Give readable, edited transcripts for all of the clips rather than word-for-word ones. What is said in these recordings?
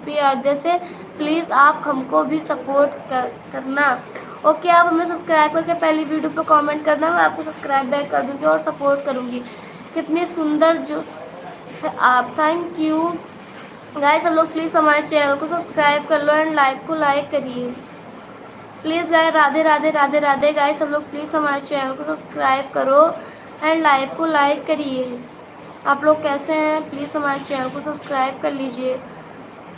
UP Ayodhya से, please आप हमको भी सपोर्ट करना। ओके, आप हमें सब्सक्राइब करके पहली वीडियो पे कमेंट करना, मैं आपको सब्सक्राइब बैक कर दूँगी और सपोर्ट करूँगी। कितनी सुंदर जो आप, थैंक यू गाइस। सब लोग प्लीज़ हमारे चैनल को सब्सक्राइब कर लो एंड लाइक को लाइक करिए please guys. Radhe Radhe Radhe Radhe guys. सब लोग प्लीज़ हमारे चैनल को सब्सक्राइब करो एंड लाइक को लाइक करिए। आप लोग कैसे हैं, प्लीज़ हमारे चैनल को सब्सक्राइब कर लीजिए।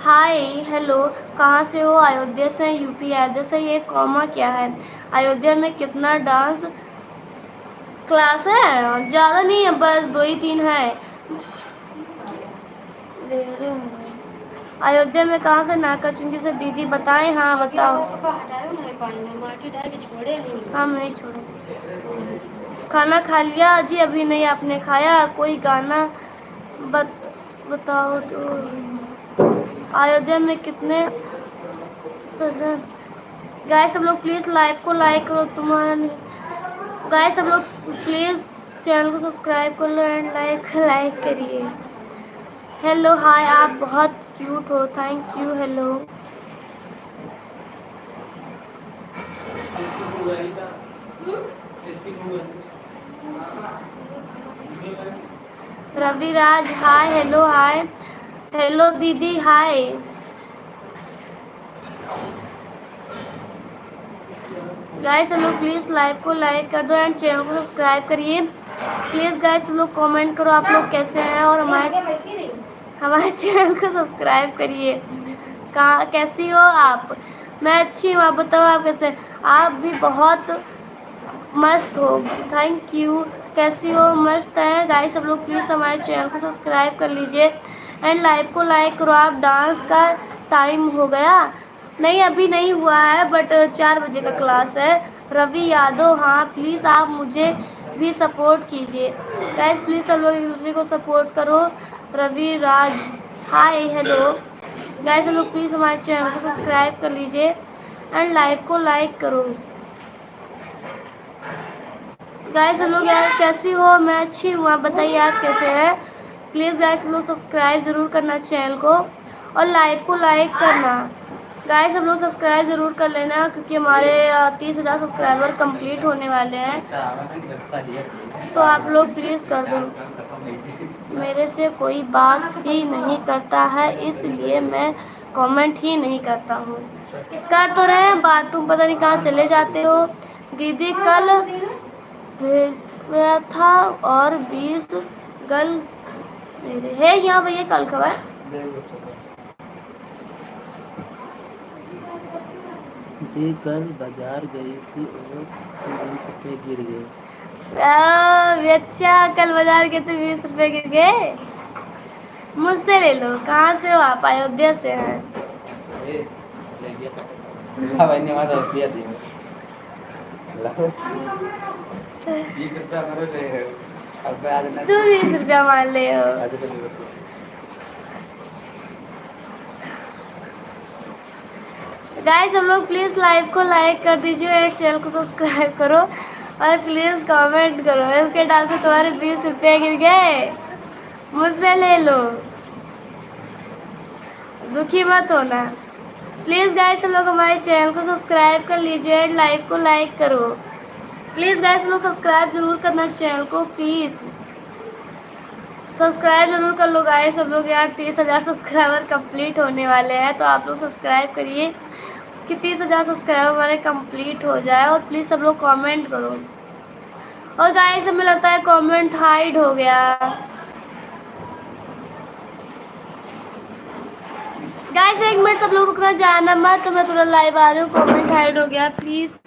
हाय हेलो, कहाँ से हो? अयोध्या से, यूपी अयोध्या से। ये कॉमा क्या है? अयोध्या में कितना डांस क्लास है? ज़्यादा नहीं है, बस 2 ही 3 है। अयोध्या में कहाँ से नाका चुंगी से दीदी बताएं। हाँ बताओ। हम नहीं छोड़े। खाना खा लिया जी? अभी नहीं। आपने खाया? कोई गाना बताओ तो। अयोध्या में कितने सजन। गाइस सब लोग प्लीज़ लाइव को लाइक करो। तुम्हारा नहीं गाइस, सब लोग प्लीज़ चैनल को सब्सक्राइब कर लो एंड लाइक करिए। हेलो हाय, आप बहुत क्यूट हो, thank you. Hello Raviraj hi. Hello hi. Hello दीदी हाय। गाइस सब लोग प्लीज़ लाइव को लाइक कर दो एंड चैनल को सब्सक्राइब करिए प्लीज़। गाइस सब लोग कमेंट करो आप लोग कैसे हैं और हमारे चैनल को सब्सक्राइब करिए। कहाँ कैसी हो आप? मैं अच्छी हूँ, आप बताओ आप कैसे? आप भी बहुत मस्त हो, थैंक यू। कैसी हो? मस्त है। गाइस सब लोग प्लीज़ हमारे चैनल को सब्सक्राइब कर लीजिए एंड लाइव को लाइक करो। आप डांस का टाइम हो गया? नहीं अभी नहीं हुआ है, बट 4 बजे का क्लास है। रवि यादव, हाँ प्लीज़ आप मुझे भी सपोर्ट कीजिए। गाइस प्लीज़ सब लोग एक दूसरे को सपोर्ट करो। Ravi Raj hi hello. Guys सब लोग प्लीज़ हमारे चैनल को सब्सक्राइब कर लीजिए एंड लाइव को लाइक करो। गाइस सब लोग यार कैसी हो? मैं अच्छी हूँ, आप बताइए आप कैसे हैं? प्लीज़ गाइस सब लोग सब्सक्राइब ज़रूर करना चैनल को और लाइव को लाइक करना। गाइस सब लोग सब्सक्राइब ज़रूर कर लेना क्योंकि हमारे 30,000 सब्सक्राइबर कंप्लीट होने वाले हैं, तो आप लोग प्लीज़ कर दो। मेरे से कोई बात ही नहीं करता है इसलिए मैं कमेंट ही नहीं करता हूँ। कर तो रहे हैं बात, तुम पता नहीं कहाँ चले जाते हो। दीदी कल भेजा था और 20 गल मेरे है यहाँ भैया। कल खबर जी कल बाजार गई थी और 20 रुपए गिर गए। अच्छा कल बाजार गए तो 20 रुपए गिर गए। मुझसे ले लो। कहाँ से हो आप? अयोध्या से हैं। तू 20 रुपया मार ले हो। गाइस सब लोग प्लीज़ लाइव को लाइक कर दीजिए और चैनल को सब्सक्राइब करो और प्लीज़ कमेंट करो। इसके डाल से तुम्हारे 20 रुपये गिर गए, मुझसे ले लो। दुखी मत होना प्लीज़। गाइस सब लोग हमारे चैनल को सब्सक्राइब कर लीजिए एंड लाइव को लाइक करो प्लीज़। गाइस लोग सब्सक्राइब ज़रूर करना चैनल को, प्लीज़ सब्सक्राइब ज़रूर कर लो। गाइस सब लोग यार 30,000 सब्सक्राइबर कंप्लीट होने वाले हैं, तो आप लोग सब्सक्राइब करिए कि 30,000 सब्सक्राइबर हमारे कंप्लीट हो जाए। और प्लीज़ सब लोग कमेंट करो। और गाइस हमें लगता है कमेंट हाइड हो गया। गाइस 1 मिनट सब लोग रुकना, जाना मत, तो मैं थोड़ा लाइव आ रही हूँ। कमेंट हाइड हो गया प्लीज़।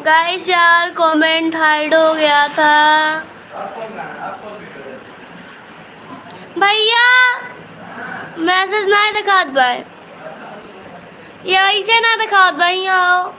गाइस यार कमेंट हाइड हो गया था भैया। मैसेज ना दिखात भाई, ये ऐसे ना दिखात भाई। आओ